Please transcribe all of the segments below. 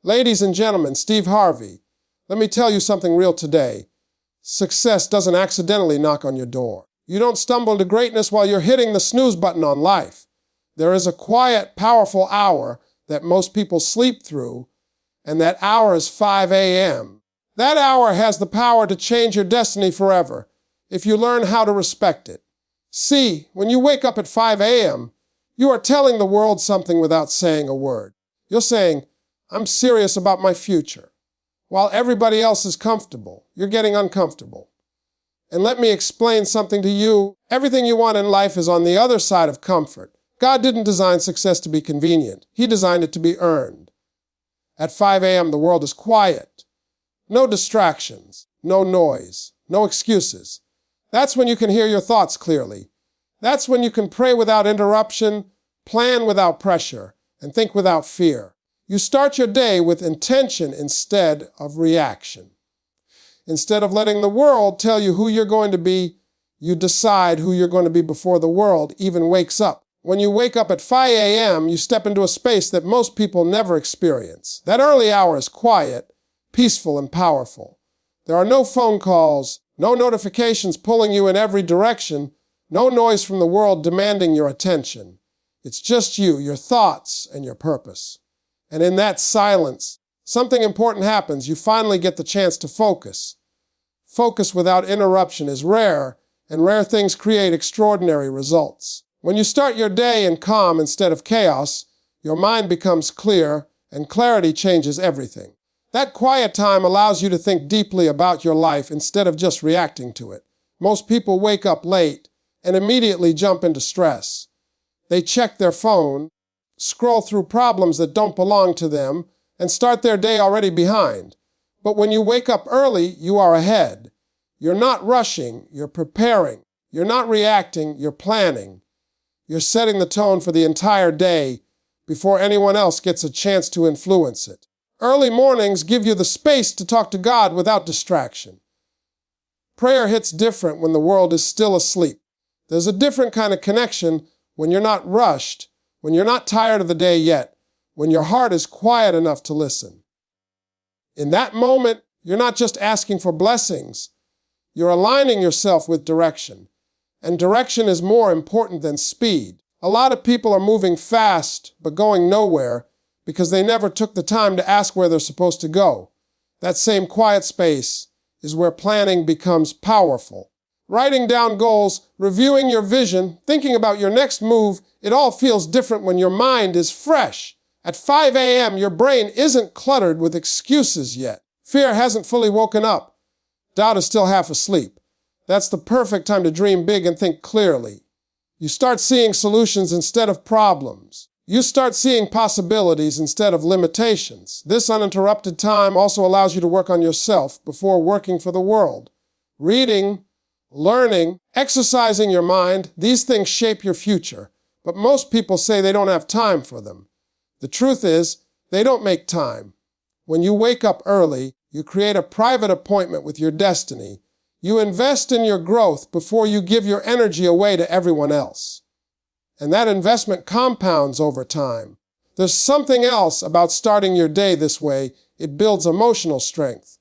Ladies and gentlemen, Steve Harvey. Let me tell you something real today. Success doesn't accidentally knock on your door. You don't stumble into greatness while you're hitting the snooze button on life. There is a quiet, powerful hour that most people sleep through, and that hour is 5 a.m. That hour has the power to change your destiny forever if you learn how to respect it. See, when you wake up at 5 a.m., you are telling the world something without saying a word. You're saying, I'm serious about my future. While everybody else is comfortable, you're getting uncomfortable. And let me explain something to you. Everything you want in life is on the other side of comfort. God didn't design success to be convenient. He designed it to be earned. At 5 a.m., the world is quiet. No distractions, no noise, no excuses. That's when you can hear your thoughts clearly. That's when you can pray without interruption, plan without pressure, and think without fear. You start your day with intention instead of reaction. Instead of letting the world tell you who you're going to be, you decide who you're going to be before the world even wakes up. When you wake up at 5 a.m., you step into a space that most people never experience. That early hour is quiet, peaceful, and powerful. There are no phone calls, no notifications pulling you in every direction, no noise from the world demanding your attention. It's just you, your thoughts, and your purpose. And in that silence, something important happens. You finally get the chance to focus. Focus without interruption is rare, and rare things create extraordinary results. When you start your day in calm instead of chaos, your mind becomes clear, and clarity changes everything. That quiet time allows you to think deeply about your life instead of just reacting to it. Most people wake up late and immediately jump into stress. They check their phone, scroll through problems that don't belong to them, and start their day already behind. But when you wake up early, you are ahead. You're not rushing, you're preparing. You're not reacting, you're planning. You're setting the tone for the entire day before anyone else gets a chance to influence it. Early mornings give you the space to talk to God without distraction. Prayer hits different when the world is still asleep. There's a different kind of connection when you're not rushed, when you're not tired of the day yet, when your heart is quiet enough to listen. In that moment, you're not just asking for blessings. You're aligning yourself with direction. And direction is more important than speed. A lot of people are moving fast, but going nowhere because they never took the time to ask where they're supposed to go. That same quiet space is where planning becomes powerful. Writing down goals, reviewing your vision, thinking about your next move, it all feels different when your mind is fresh. At 5 a.m., your brain isn't cluttered with excuses yet. Fear hasn't fully woken up. Doubt is still half asleep. That's the perfect time to dream big and think clearly. You start seeing solutions instead of problems. You start seeing possibilities instead of limitations. This uninterrupted time also allows you to work on yourself before working for the world. Reading, learning, exercising your mind, these things shape your future. But most people say they don't have time for them. The truth is, they don't make time. When you wake up early, you create a private appointment with your destiny. You invest in your growth before you give your energy away to everyone else. And that investment compounds over time. There's something else about starting your day this way. It builds emotional strength.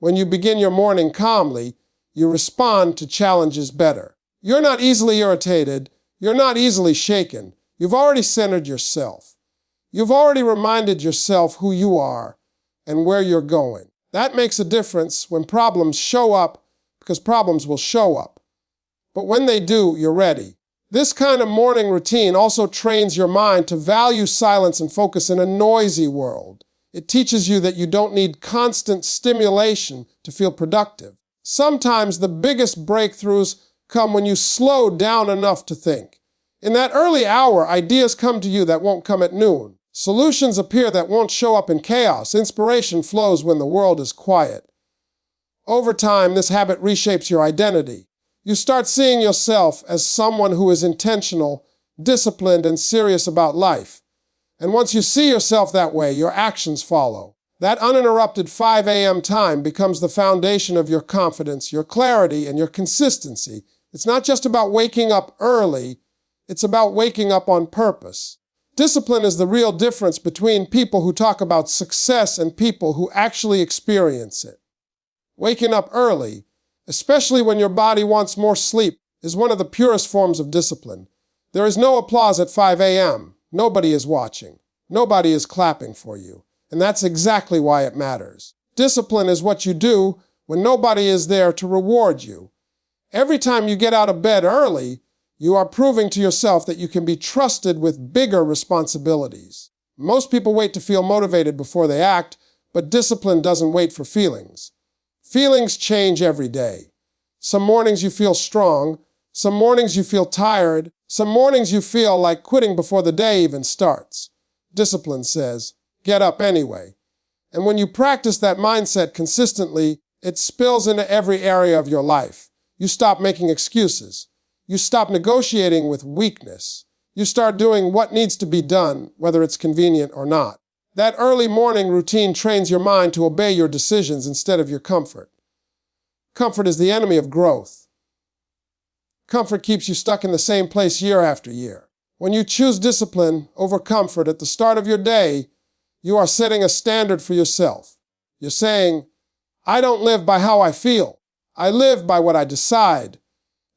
When you begin your morning calmly, you respond to challenges better. You're not easily irritated. You're not easily shaken. You've already centered yourself. You've already reminded yourself who you are and where you're going. That makes a difference when problems show up, because problems will show up. But when they do, you're ready. This kind of morning routine also trains your mind to value silence and focus in a noisy world. It teaches you that you don't need constant stimulation to feel productive. Sometimes the biggest breakthroughs come when you slow down enough to think. In that early hour, ideas come to you that won't come at noon. Solutions appear that won't show up in chaos. Inspiration flows when the world is quiet. Over time, this habit reshapes your identity. You start seeing yourself as someone who is intentional, disciplined, and serious about life. And once you see yourself that way, your actions follow. That uninterrupted 5 a.m. time becomes the foundation of your confidence, your clarity, and your consistency. It's not just about waking up early, it's about waking up on purpose. Discipline is the real difference between people who talk about success and people who actually experience it. Waking up early, especially when your body wants more sleep, is one of the purest forms of discipline. There is no applause at 5 a.m. Nobody is watching. Nobody is clapping for you. And that's exactly why it matters. Discipline is what you do when nobody is there to reward you. Every time you get out of bed early, you are proving to yourself that you can be trusted with bigger responsibilities. Most people wait to feel motivated before they act, but discipline doesn't wait for feelings. Feelings change every day. Some mornings you feel strong, some mornings you feel tired, some mornings you feel like quitting before the day even starts. Discipline says, get up anyway. And when you practice that mindset consistently, it spills into every area of your life. You stop making excuses. You stop negotiating with weakness. You start doing what needs to be done, whether it's convenient or not. That early morning routine trains your mind to obey your decisions instead of your comfort. Comfort is the enemy of growth. Comfort keeps you stuck in the same place year after year. When you choose discipline over comfort at the start of your day, you are setting a standard for yourself. You're saying, I don't live by how I feel. I live by what I decide.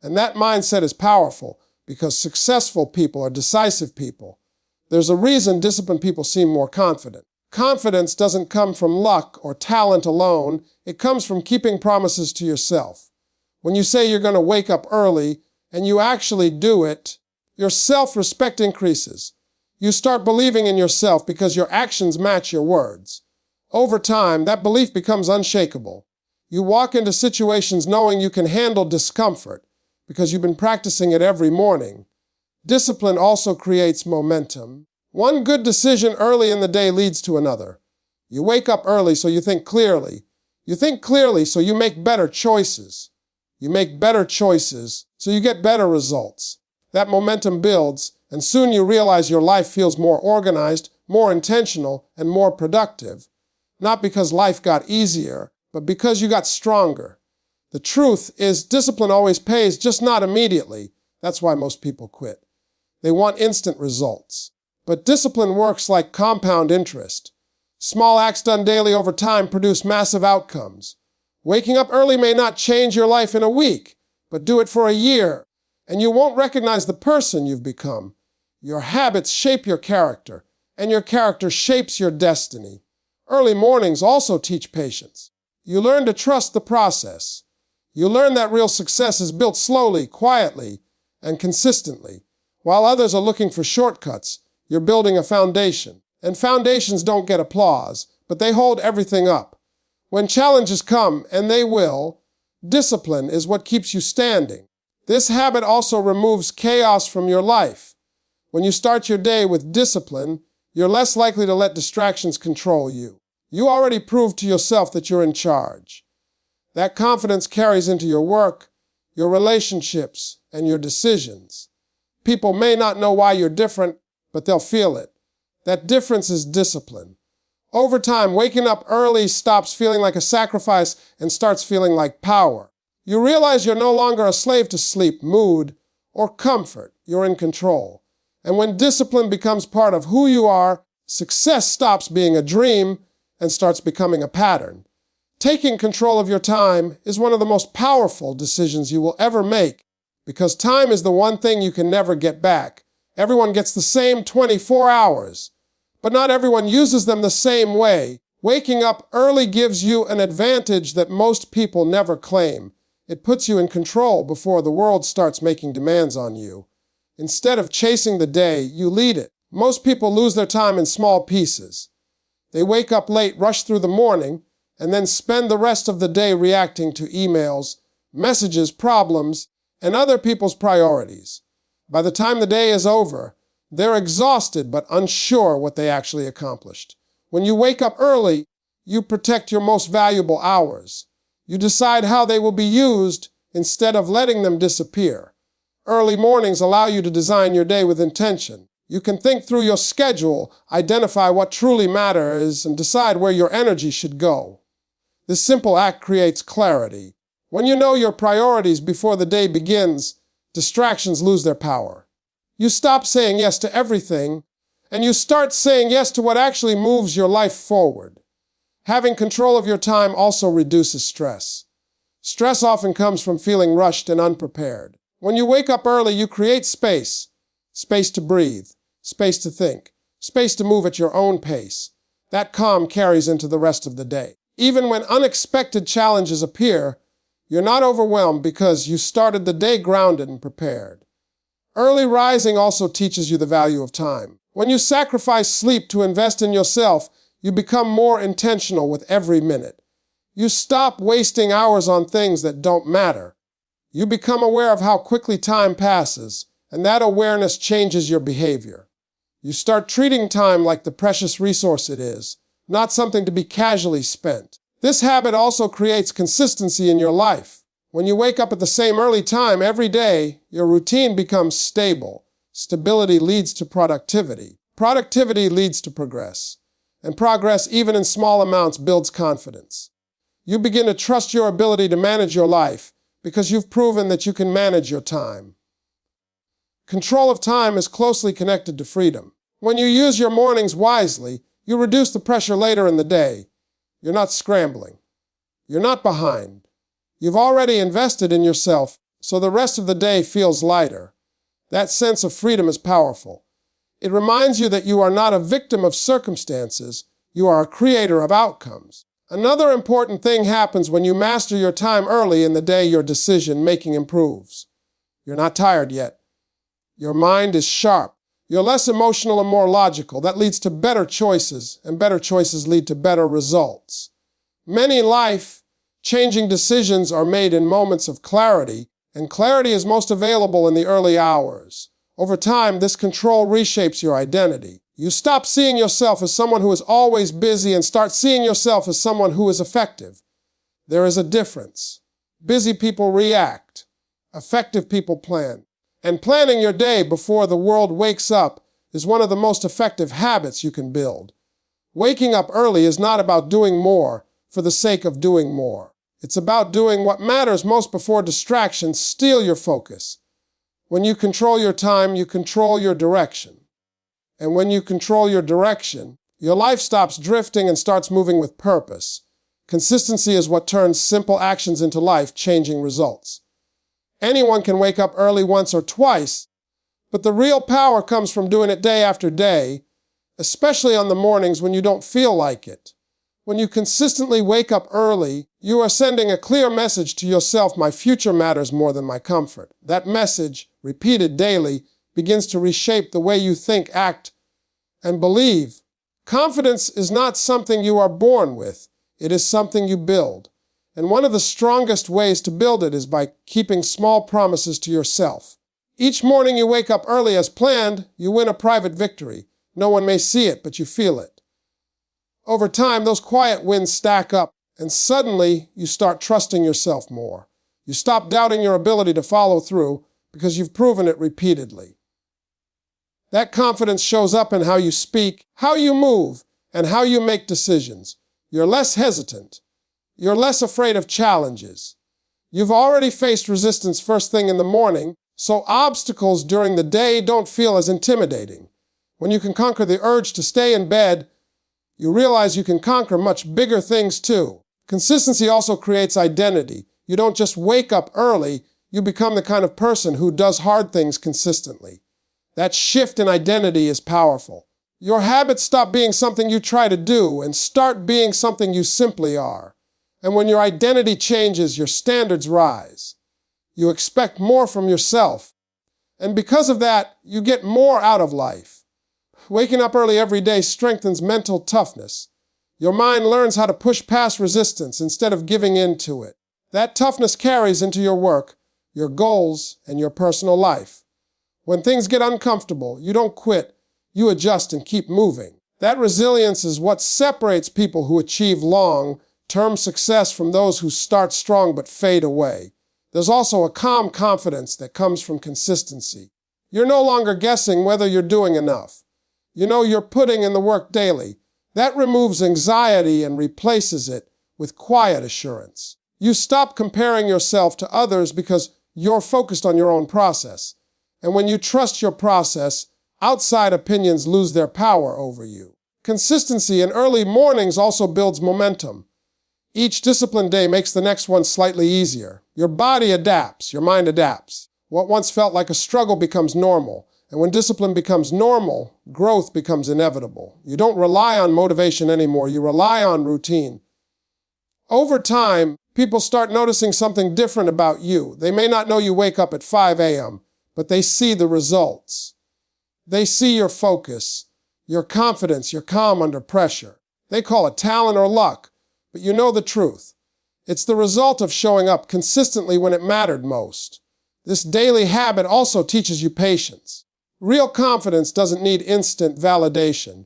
And that mindset is powerful because successful people are decisive people. There's a reason disciplined people seem more confident. Confidence doesn't come from luck or talent alone. It comes from keeping promises to yourself. When you say you're going to wake up early and you actually do it, your self-respect increases. You start believing in yourself because your actions match your words. Over time, that belief becomes unshakable. You walk into situations knowing you can handle discomfort because you've been practicing it every morning. Discipline also creates momentum. One good decision early in the day leads to another. You wake up early so you think clearly. You think clearly so you make better choices. You make better choices so you get better results. That momentum builds, and soon you realize your life feels more organized, more intentional, and more productive. Not because life got easier, but because you got stronger. The truth is, discipline always pays, just not immediately. That's why most people quit. They want instant results. But discipline works like compound interest. Small acts done daily over time produce massive outcomes. Waking up early may not change your life in a week, but do it for a year, and you won't recognize the person you've become. Your habits shape your character, and your character shapes your destiny. Early mornings also teach patience. You learn to trust the process. You learn that real success is built slowly, quietly, and consistently. While others are looking for shortcuts, you're building a foundation. And foundations don't get applause, but they hold everything up. When challenges come, and they will, discipline is what keeps you standing. This habit also removes chaos from your life. When you start your day with discipline, you're less likely to let distractions control you. You already proved to yourself that you're in charge. That confidence carries into your work, your relationships, and your decisions. People may not know why you're different, but they'll feel it. That difference is discipline. Over time, waking up early stops feeling like a sacrifice and starts feeling like power. You realize you're no longer a slave to sleep, mood, or comfort. You're in control. And when discipline becomes part of who you are, success stops being a dream and starts becoming a pattern. Taking control of your time is one of the most powerful decisions you will ever make, because time is the one thing you can never get back. Everyone gets the same 24 hours, but not everyone uses them the same way. Waking up early gives you an advantage that most people never claim. It puts you in control before the world starts making demands on you. Instead of chasing the day, you lead it. Most people lose their time in small pieces. They wake up late, rush through the morning, and then spend the rest of the day reacting to emails, messages, problems, and other people's priorities. By the time the day is over, they're exhausted but unsure what they actually accomplished. When you wake up early, you protect your most valuable hours. You decide how they will be used instead of letting them disappear. Early mornings allow you to design your day with intention. You can think through your schedule, identify what truly matters, and decide where your energy should go. This simple act creates clarity. When you know your priorities before the day begins, distractions lose their power. You stop saying yes to everything And you start saying yes to what actually moves your life forward. Having control of your time also reduces stress. Stress often comes from feeling rushed and unprepared. When you wake up early, you create space. Space to breathe, space to think, space to move at your own pace. That calm carries into the rest of the day. Even when unexpected challenges appear, you're not overwhelmed because you started the day grounded and prepared. Early rising also teaches you the value of time. When you sacrifice sleep to invest in yourself, you become more intentional with every minute. You stop wasting hours on things that don't matter. You become aware of how quickly time passes, and that awareness changes your behavior. You start treating time like the precious resource it is, not something to be casually spent. This habit also creates consistency in your life. When you wake up at the same early time every day, your routine becomes stable. Stability leads to productivity. Productivity leads to progress. And progress, even in small amounts, builds confidence. You begin to trust your ability to manage your life because you've proven that you can manage your time. Control of time is closely connected to freedom. When you use your mornings wisely, you reduce the pressure later in the day. You're not scrambling. You're not behind. You've already invested in yourself, so the rest of the day feels lighter. That sense of freedom is powerful. It reminds you that you are not a victim of circumstances, you are a creator of outcomes. Another important thing happens when you master your time early in the day. Your decision-making improves. You're not tired yet. Your mind is sharp. You're less emotional and more logical. That leads to better choices, and better choices lead to better results. Many life-changing decisions are made in moments of clarity, and clarity is most available in the early hours. Over time, this control reshapes your identity. You stop seeing yourself as someone who is always busy and start seeing yourself as someone who is effective. There is a difference. Busy people react. Effective people plan. And planning your day before the world wakes up is one of the most effective habits you can build. Waking up early is not about doing more for the sake of doing more. It's about doing what matters most before distractions steal your focus. When you control your time, you control your direction. And when you control your direction, your life stops drifting and starts moving with purpose. Consistency is what turns simple actions into life-changing results. Anyone can wake up early once or twice, but the real power comes from doing it day after day, especially on the mornings when you don't feel like it. When you consistently wake up early, you are sending a clear message to yourself: my future matters more than my comfort. That message, repeated daily, begins to reshape the way you think, act, and believe. Confidence is not something you are born with. It is something you build. And one of the strongest ways to build it is by keeping small promises to yourself. Each morning you wake up early as planned, you win a private victory. No one may see it, but you feel it. Over time, those quiet wins stack up, and suddenly you start trusting yourself more. You stop doubting your ability to follow through because you've proven it repeatedly. That confidence shows up in how you speak, how you move, and how you make decisions. You're less hesitant. You're less afraid of challenges. You've already faced resistance first thing in the morning, so obstacles during the day don't feel as intimidating. When you can conquer the urge to stay in bed, you realize you can conquer much bigger things too. Consistency also creates identity. You don't just wake up early, you become the kind of person who does hard things consistently. That shift in identity is powerful. Your habits stop being something you try to do and start being something you simply are. And when your identity changes, your standards rise. You expect more from yourself. And because of that, you get more out of life. Waking up early every day strengthens mental toughness. Your mind learns how to push past resistance instead of giving in to it. That toughness carries into your work, your goals, and your personal life. When things get uncomfortable, you don't quit, you adjust and keep moving. That resilience is what separates people who achieve long-term success from those who start strong but fade away. There's also a calm confidence that comes from consistency. You're no longer guessing whether you're doing enough. You know you're putting in the work daily. That removes anxiety and replaces it with quiet assurance. You stop comparing yourself to others because you're focused on your own process. And when you trust your process, Outside opinions lose their power over you. Consistency in early mornings also builds momentum. Each disciplined day makes the next one slightly easier. Your body adapts, your mind adapts. What once felt like a struggle becomes normal. And when discipline becomes normal, growth becomes inevitable. You don't rely on motivation anymore, you rely on routine. Over time, people start noticing something different about you. They may not know you wake up at 5 a.m., but they see the results. They see your focus, your confidence, your calm under pressure. They call it talent or luck, but you know the truth. It's the result of showing up consistently when it mattered most. This daily habit also teaches you patience. Real confidence doesn't need instant validation.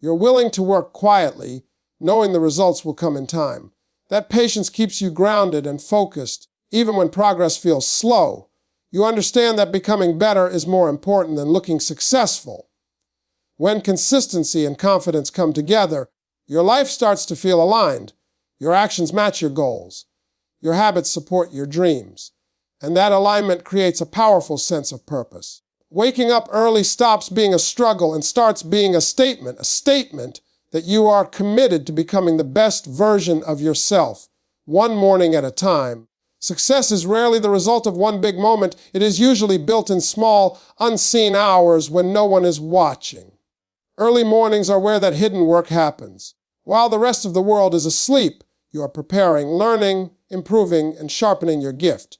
You're willing to work quietly, knowing the results will come in time. That patience keeps you grounded and focused, even when progress feels slow. You understand that becoming better is more important than looking successful. When consistency and confidence come together, your life starts to feel aligned. Your actions match your goals. Your habits support your dreams. And that alignment creates a powerful sense of purpose. Waking up early stops being a struggle and starts being a statement that you are committed to becoming the best version of yourself, one morning at a time. Success is rarely the result of one big moment. It is usually built in small, unseen hours when no one is watching. Early mornings are where that hidden work happens. While the rest of the world is asleep, you are preparing, learning, improving, and sharpening your gift.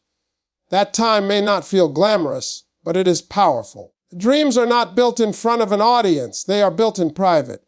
That time may not feel glamorous, but it is powerful. Dreams are not built in front of an audience. They are built in private.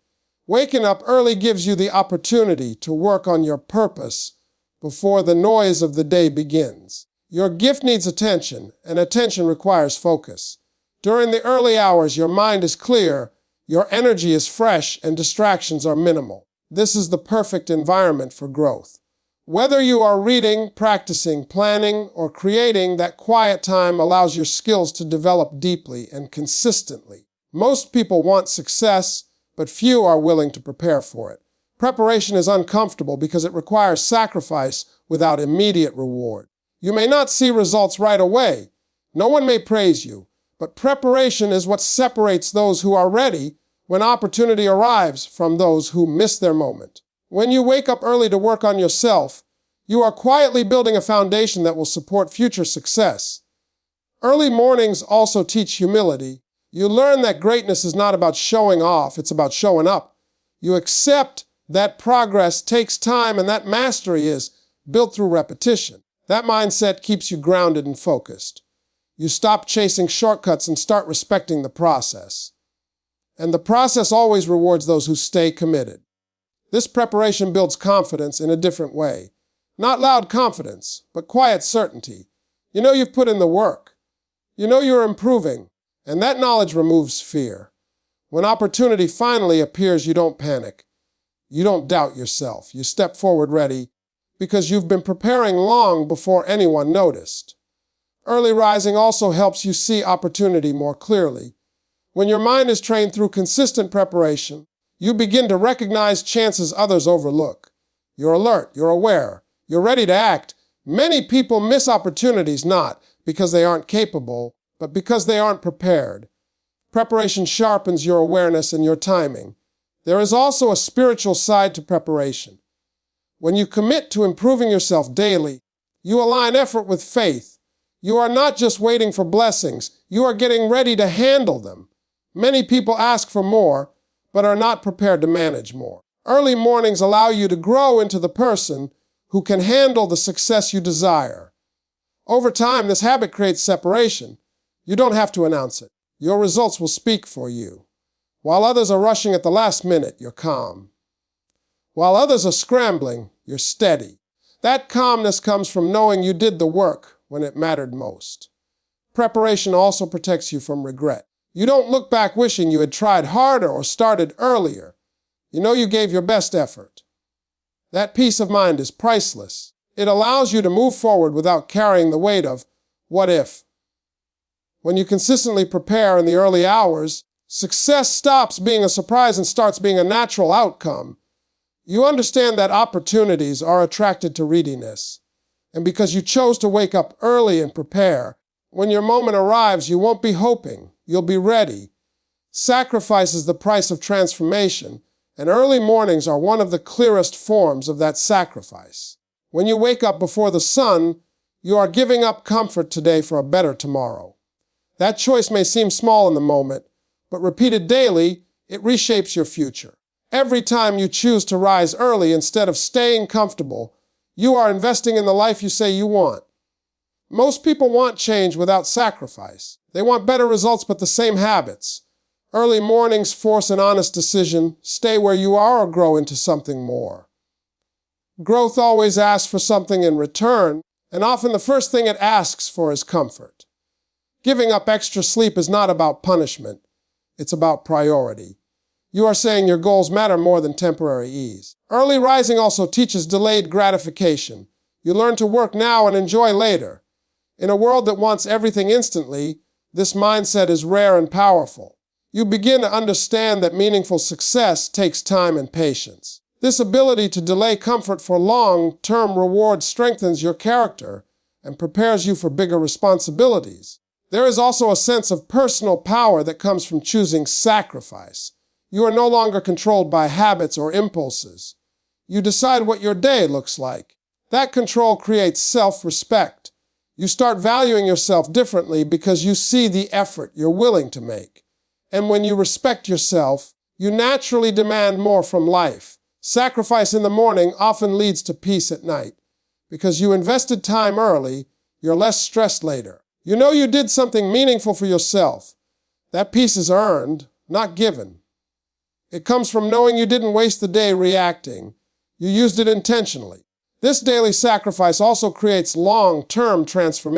Waking up early gives you the opportunity to work on your purpose before the noise of the day begins. Your gift needs attention, and attention requires focus. During the early hours, your mind is clear, your energy is fresh, and distractions are minimal. This is the perfect environment for growth. Whether you are reading, practicing, planning, or creating, that quiet time allows your skills to develop deeply and consistently. Most people want success, but few are willing to prepare for it. Preparation is uncomfortable because it requires sacrifice without immediate reward. You may not see results right away. No one may praise you, but preparation is what separates those who are ready when opportunity arrives from those who miss their moment. When you wake up early to work on yourself, you are quietly building a foundation that will support future success. Early mornings also teach humility. You learn that greatness is not about showing off, it's about showing up. You accept that progress takes time and that mastery is built through repetition. That mindset keeps you grounded and focused. You stop chasing shortcuts and start respecting the process. And the process always rewards those who stay committed. This preparation builds confidence in a different way. Not loud confidence, but quiet certainty. You know you've put in the work. You know you're improving, and that knowledge removes fear. When opportunity finally appears, you don't panic. You don't doubt yourself. You step forward ready because you've been preparing long before anyone noticed. Early rising also helps you see opportunity more clearly. When your mind is trained through consistent preparation, you begin to recognize chances others overlook. You're alert, you're aware, you're ready to act. Many people miss opportunities not because they aren't capable, but because they aren't prepared. Preparation sharpens your awareness and your timing. There is also a spiritual side to preparation. When you commit to improving yourself daily, you align effort with faith. You are not just waiting for blessings, you are getting ready to handle them. Many people ask for more, but are not prepared to manage more. Early mornings allow you to grow into the person who can handle the success you desire. Over time, this habit creates separation. You don't have to announce it. Your results will speak for you. While others are rushing at the last minute, you're calm. While others are scrambling, you're steady. That calmness comes from knowing you did the work when it mattered most. Preparation also protects you from regret. You don't look back wishing you had tried harder or started earlier. You know you gave your best effort. That peace of mind is priceless. It allows you to move forward without carrying the weight of, what if? When you consistently prepare in the early hours, success stops being a surprise and starts being a natural outcome. You understand that opportunities are attracted to readiness. And because you chose to wake up early and prepare, when your moment arrives, you won't be hoping. You'll be ready. Sacrifice is the price of transformation, and early mornings are one of the clearest forms of that sacrifice. When you wake up before the sun, you are giving up comfort today for a better tomorrow. That choice may seem small in the moment, but repeated daily, it reshapes your future. Every time you choose to rise early instead of staying comfortable, you are investing in the life you say you want. Most people want change without sacrifice. They want better results but the same habits. Early mornings force an honest decision: stay where you are or grow into something more. Growth always asks for something in return, and often the first thing it asks for is comfort. Giving up extra sleep is not about punishment. It's about priority. You are saying your goals matter more than temporary ease. Early rising also teaches delayed gratification. You learn to work now and enjoy later. In a world that wants everything instantly, this mindset is rare and powerful. You begin to understand that meaningful success takes time and patience. This ability to delay comfort for long-term reward strengthens your character and prepares you for bigger responsibilities. There is also a sense of personal power that comes from choosing sacrifice. You are no longer controlled by habits or impulses. You decide what your day looks like. That control creates self-respect. You start valuing yourself differently because you see the effort you're willing to make. And when you respect yourself, you naturally demand more from life. Sacrifice in the morning often leads to peace at night. Because you invested time early, you're less stressed later. You know you did something meaningful for yourself. That peace is earned, not given. It comes from knowing you didn't waste the day reacting. You used it intentionally. This daily sacrifice also creates long-term transformation.